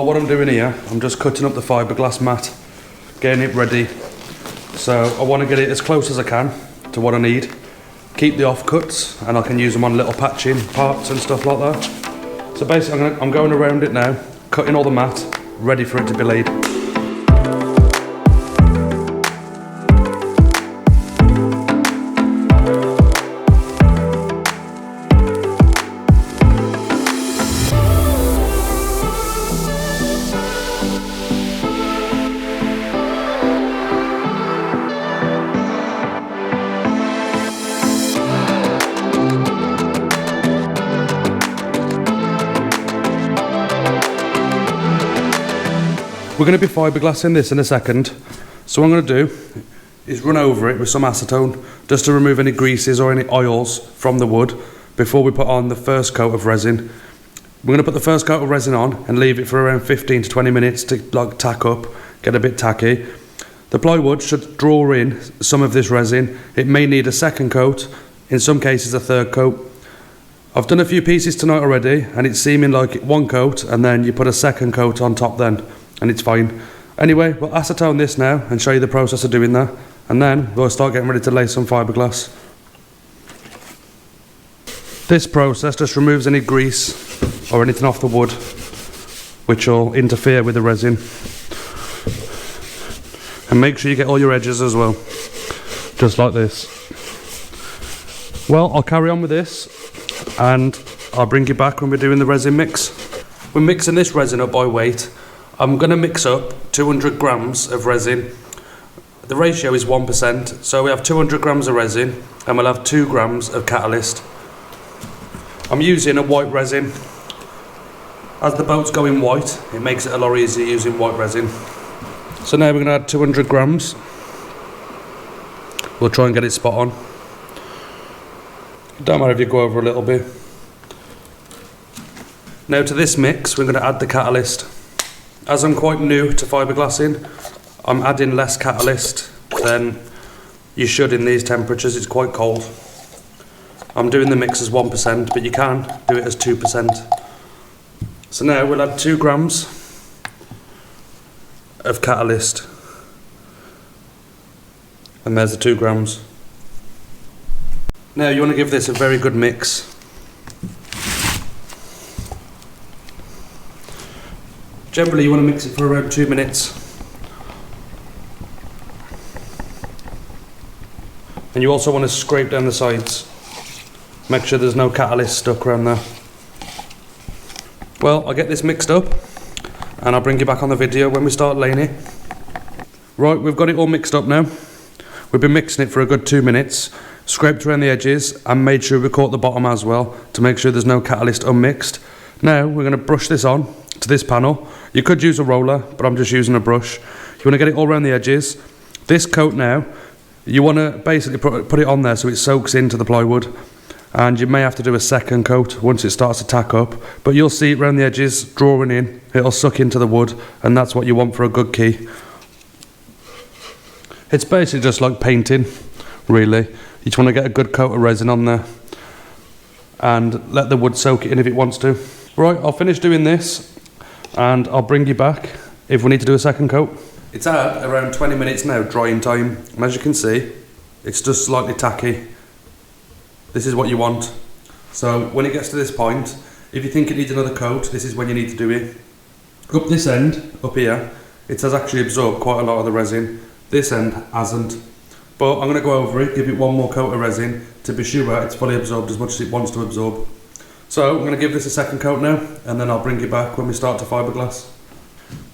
Well, what I'm doing here, I'm just cutting up the fiberglass mat, getting it ready. So I want to get it as close as I can to what I need. Keep the offcuts, and I can use them on little patching parts and stuff like that. So basically I'm going around it now, cutting all the mat, ready for it to be laid. We're going to be fiberglassing this in a second, so what I'm going to do is run over it with some acetone just to remove any greases or any oils from the wood before we put on the first coat of resin. We're going to put the first coat of resin on and leave it for around 15 to 20 minutes to tack up, get a bit tacky. The plywood should draw in some of this resin. It may need a second coat, in some cases a third coat. I've done a few pieces tonight already and it's seeming like one coat and then you put a second coat on top then, and it's fine. Anyway, we'll acetone this now and show you the process of doing that, and then we'll start getting ready to lay some fiberglass. This process just removes any grease or anything off the wood which will interfere with the resin. And make sure you get all your edges as well, just like this. Well, I'll carry on with this and I'll bring you back when we're doing the resin mix. We're mixing this resin up by weight. I'm going to mix up 200 grams of resin. The ratio is 1%, so we have 200 grams of resin and we'll have 2 grams of catalyst. I'm using a white resin. As the boat's going white, it makes it a lot easier using white resin. So now we're going to add 200 grams. We'll try and get it spot on. It don't matter if you go over a little bit. Now to this mix, we're going to add the catalyst. As I'm quite new to fiberglassing, I'm adding less catalyst than you should in these temperatures. It's quite cold. I'm doing the mix as 1%, but you can do it as 2%. So now we'll add 2 grams of catalyst. And there's the 2 grams. Now you want to give this a very good mix. Generally you want to mix it for around 2 minutes. And you also want to scrape down the sides. Make sure there's no catalyst stuck around there. Well, I'll get this mixed up and I'll bring you back on the video when we start laying it. Right, we've got it all mixed up now. We've been mixing it for a good 2 minutes. Scraped around the edges and made sure we caught the bottom as well to make sure there's no catalyst unmixed. Now we're going to brush this on to this panel. You could use a roller, but I'm just using a brush. You want to get it all around the edges. This coat now, you want to basically put it on there so it soaks into the plywood, and you may have to do a second coat once it starts to tack up, but you'll see it around the edges drawing in. It'll suck into the wood, and that's what you want for a good key. It's basically just like painting, really. You just want to get a good coat of resin on there and let the wood soak it in if it wants to. Right, I'll finish doing this and I'll bring you back if we need to do a second coat. It's at around 20 minutes now, drying time, and as you can see, it's just slightly tacky. This is what you want. So when it gets to this point, if you think it needs another coat, this is when you need to do it. Up this end, up here, it has actually absorbed quite a lot of the resin. This end hasn't. But I'm going to go over it, give it one more coat of resin to be sure it's fully absorbed as much as it wants to absorb. So I'm going to give this a second coat now, and then I'll bring you back when we start to fiberglass.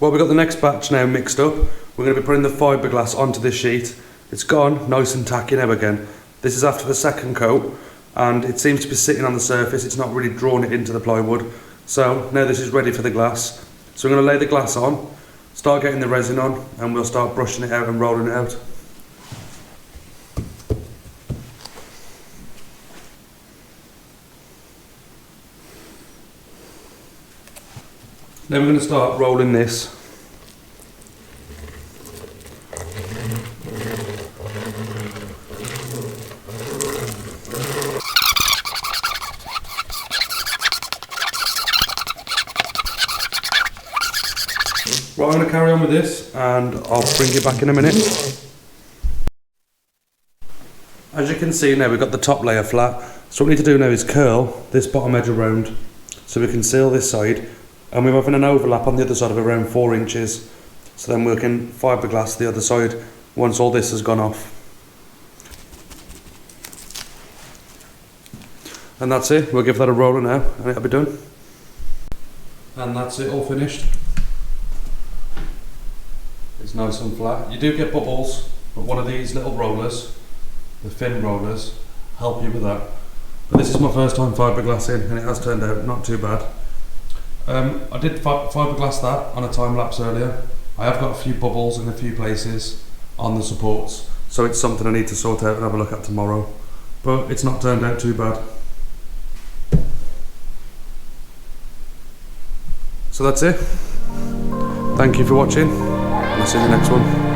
Well, we've got the next batch now mixed up. We're going to be putting the fiberglass onto this sheet. It's gone nice and tacky now again. This is after the second coat, and it seems to be sitting on the surface. It's not really drawn it into the plywood. So now this is ready for the glass. So we're going to lay the glass on, start getting the resin on, and we'll start brushing it out and rolling it out. Then we're going to start rolling this. Right, I'm going to carry on with this and I'll bring you back in a minute. As you can see now, we've got the top layer flat. So what we need to do now is curl this bottom edge around so we can seal this side, and we're having an overlap on the other side of around 4 inches. So then we can fiberglass the other side once all this has gone off. And that's it, we'll give that a roller now and it'll be done. And that's it, all finished. It's nice and flat. You do get bubbles, but one of these little rollers, the thin rollers, help you with that. But this is my first time fiberglassing and it has turned out not too bad. I did fiberglass that on a time lapse earlier. I have got a few bubbles in a few places on the supports, so it's something I need to sort out and have a look at tomorrow. But it's not turned out too bad. So that's it. Thank you for watching, and I'll see you in the next one.